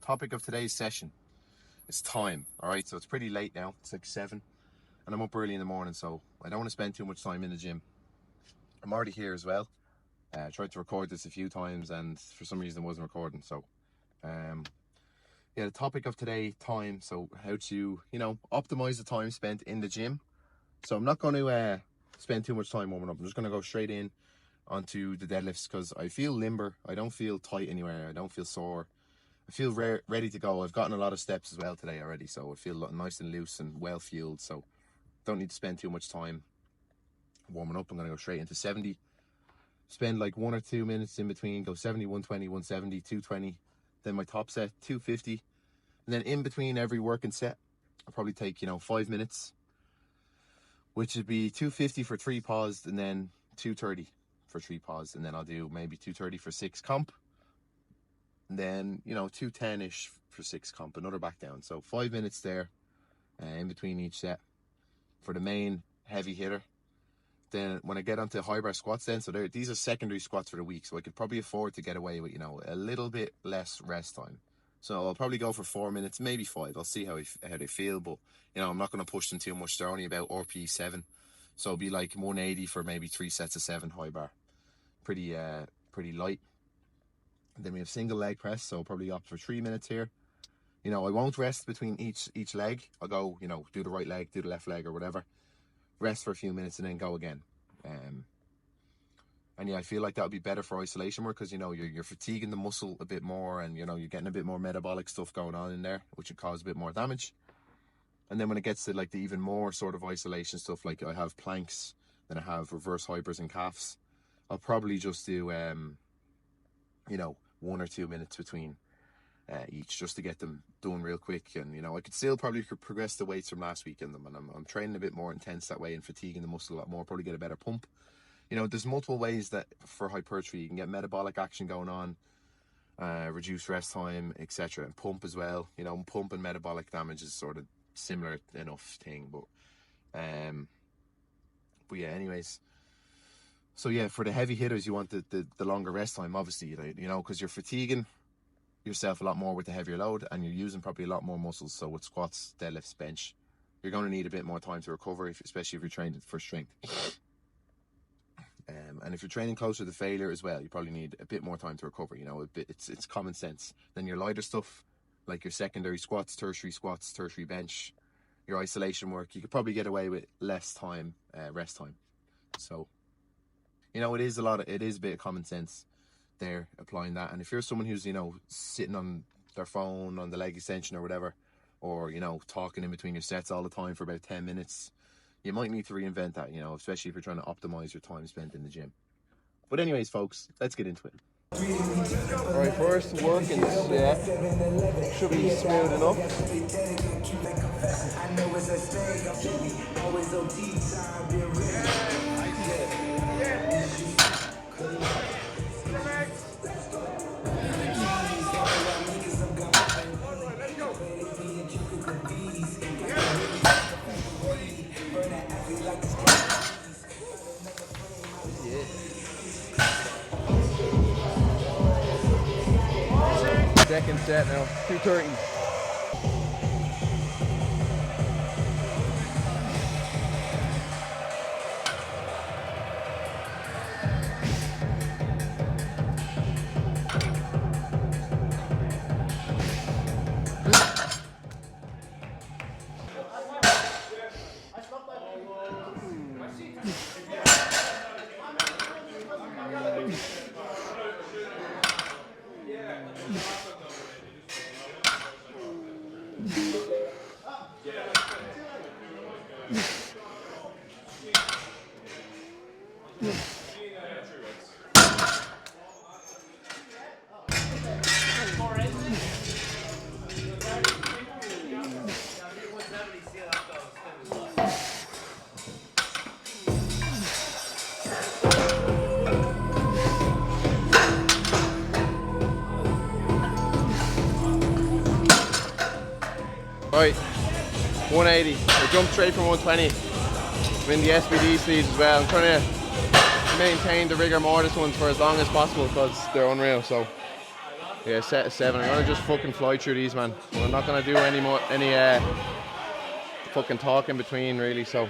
topic of today's session is time. Alright, so it's pretty late now. It's like 7 and I'm up early in the morning, so I don't want to spend too much time in the gym. I'm already here as well. I tried to record this a few times and for some reason it wasn't recording. So the topic of today, time. So how to, optimize the time spent in the gym. So I'm not going to spend too much time warming up. I'm just going to go straight in onto the deadlifts because I feel limber. I don't feel tight anywhere. I don't feel sore. I feel ready to go. I've gotten a lot of steps as well today already, so I feel nice and loose and well fueled, so don't need to spend too much time warming up. I'm going to go straight into 70. Spend like 1 or 2 minutes in between. Go 70, 120, 170, 220. Then my top set, 250. And then in between every working set, I'll probably take, 5 minutes, which would be 250 for 3 paused and then 230 for 3 paused. And then I'll do maybe 230 for 6 comp. And then, 210-ish for 6 comp, another back down. So 5 minutes there in between each set for the main heavy hitter. Then when I get onto high bar squats then, so these are secondary squats for the week, so I could probably afford to get away with, a little bit less rest time. So I'll probably go for 4 minutes, maybe 5. I'll see how they feel, but, I'm not going to push them too much. They're only about RP 7. So it'll be like 180 for maybe 3 sets of 7 high bar. Pretty light. Then we have single leg press, so I'll probably opt for 3 minutes here. I won't rest between each leg. I'll go, do the right leg, do the left leg or whatever. Rest for a few minutes and then go again. I feel like that would be better for isolation work because, you're fatiguing the muscle a bit more and, you're getting a bit more metabolic stuff going on in there, which would cause a bit more damage. And then when it gets to like the even more sort of isolation stuff, like I have planks, then I have reverse hypers and calves, I'll probably just do, 1 or 2 minutes between each just to get them done real quick. And I could still probably progress the weights from last week in them, and I'm training a bit more intense that way and fatiguing the muscle a lot more, probably get a better pump. There's multiple ways that for hypertrophy you can get metabolic action going on, reduce rest time, etc., and pump as well. Pump and metabolic damage is sort of similar enough thing, but yeah, anyways. So yeah, for the heavy hitters, you want the longer rest time, obviously, because you're fatiguing yourself a lot more with the heavier load and you're using probably a lot more muscles. So with squats, deadlifts, bench, you're going to need a bit more time to recover, especially if you're training for strength. And if you're training closer to failure as well, you probably need a bit more time to recover. It's common sense. Then your lighter stuff, like your secondary squats, tertiary bench, your isolation work, you could probably get away with less time, rest time. So, it is a bit of common sense there, applying that. And if you're someone who's, sitting on their phone on the leg extension or whatever, or, talking in between your sets all the time for about 10 minutes, you might need to reinvent that, especially if you're trying to optimize your time spent in the gym. But anyways, folks, let's get into it. Alright, first working set should be smooth enough. Second set now, 230. Right, 180. I jumped straight from 120. I'm in the SBD speeds as well. I'm trying to maintain the rigor mortis ones for as long as possible because they're unreal. So Yeah, set of 7. I'm gonna just fucking fly through these, man. I'm not gonna do any fucking talk in between, really. So.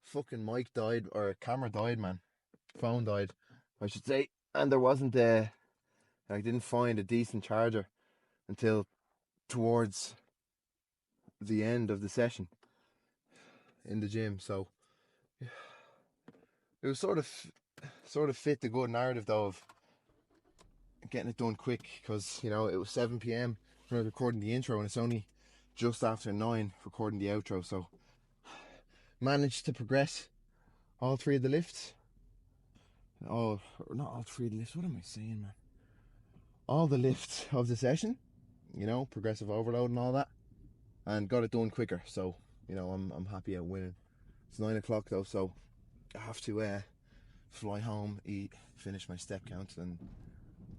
Fucking mic died, or camera died, man. Phone died, I should say. And there wasn't I didn't find a decent charger until towards the end of the session in the gym. So it was sort of fit the good narrative though of getting it done quick, because you know it was 7 p.m. when I was recording the intro, and it's only just after 9 recording the outro. So managed to progress all 3 of the lifts. Oh, not all 3 of the lifts. What am I saying, man? All the lifts of the session. You know, progressive overload and all that, and got it done quicker. So you know, I'm happy at winning. It's 9 o'clock though, so I have to fly home, eat, finish my step counts, and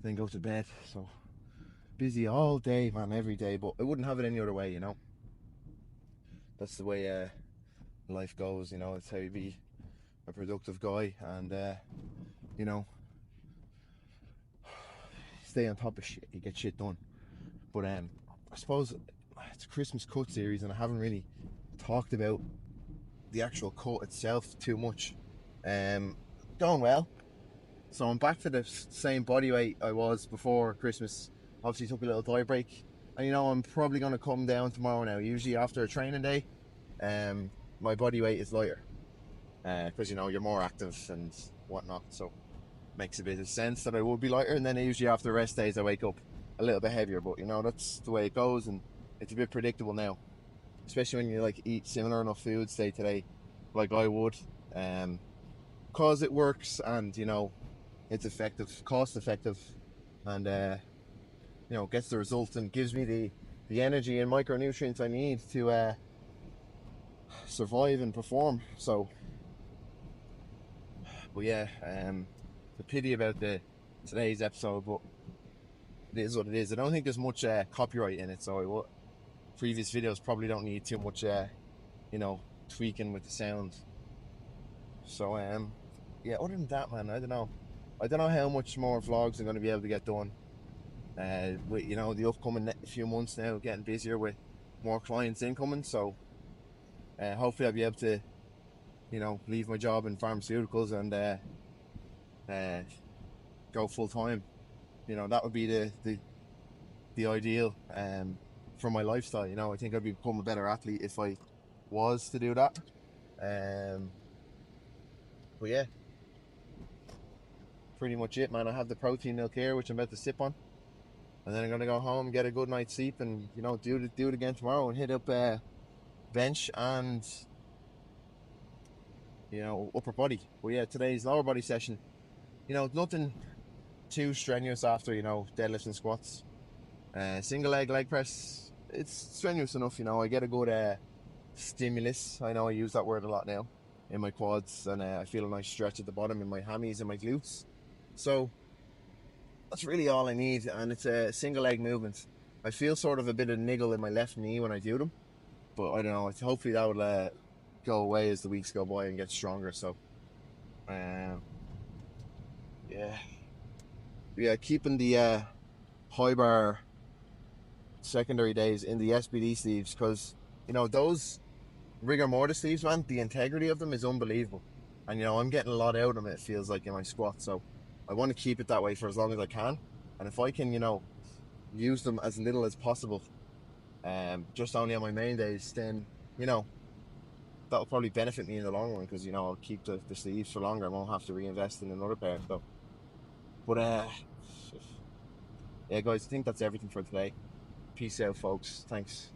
then go to bed. So busy all day, man, every day, but I wouldn't have it any other way, you know. That's the way life goes, you know. It's how you be a productive guy, and you know, stay on top of shit, you get shit done. But I suppose it's a Christmas cut series, and I haven't really talked about the actual cut itself too much. Going well. So I'm back to the same body weight I was before Christmas. Obviously took a little diet break, and you know, I'm probably going to come down tomorrow now. Usually after a training day, my body weight is lighter, because you know, you're more active and whatnot, so makes a bit of sense that I would be lighter. And then usually after rest days I wake up a little bit heavier, but you know, that's the way it goes, and it's a bit predictable now, especially when you like eat similar enough foods, say today, like I would, cause it works, and you know, it's effective, cost effective, and you know, gets the result and gives me the energy and micronutrients I need to survive and perform. So but yeah, the pity about today's episode, but it is what it is. I don't think there's much copyright in it, so previous videos probably don't need too much you know, tweaking with the sound. So yeah, other than that, man, I don't know how much more vlogs I'm going to be able to get done with, you know, the upcoming few months now, getting busier with more clients incoming. So hopefully I'll be able to, you know, leave my job in pharmaceuticals and go full time. You know, that would be the ideal for my lifestyle. You know, I think I'd become a better athlete if I was to do that. But yeah, pretty much it, man. I have the protein milk here, which I'm about to sip on, and then I'm gonna go home, get a good night's sleep, and you know, do it again tomorrow and hit up bench and, you know, upper body. But yeah, today's lower body session, you know, nothing too strenuous after, you know, deadlifts and squats. Single leg press, it's strenuous enough, you know. I get a good stimulus. I know I use that word a lot now in my quads, and I feel a nice stretch at the bottom in my hammies and my glutes. So that's really all I need, and it's a single leg movement. I feel sort of a bit of niggle in my left knee when I do them, but I don't know, hopefully that will go away as the weeks go by and get stronger. So yeah, keeping the high bar secondary days in the SBD sleeves, because you know, those rigor mortis sleeves, man, the integrity of them is unbelievable, and you know, I'm getting a lot out of them, it feels like, in my squat. So I want to keep it that way for as long as I can, and if I can, you know, use them as little as possible, just only on my main days, then you know, that'll probably benefit me in the long run, because, you know, I'll keep the sleeves for longer. I won't have to reinvest in another pair. So, but yeah, guys, I think that's everything for today. Peace out, folks. Thanks.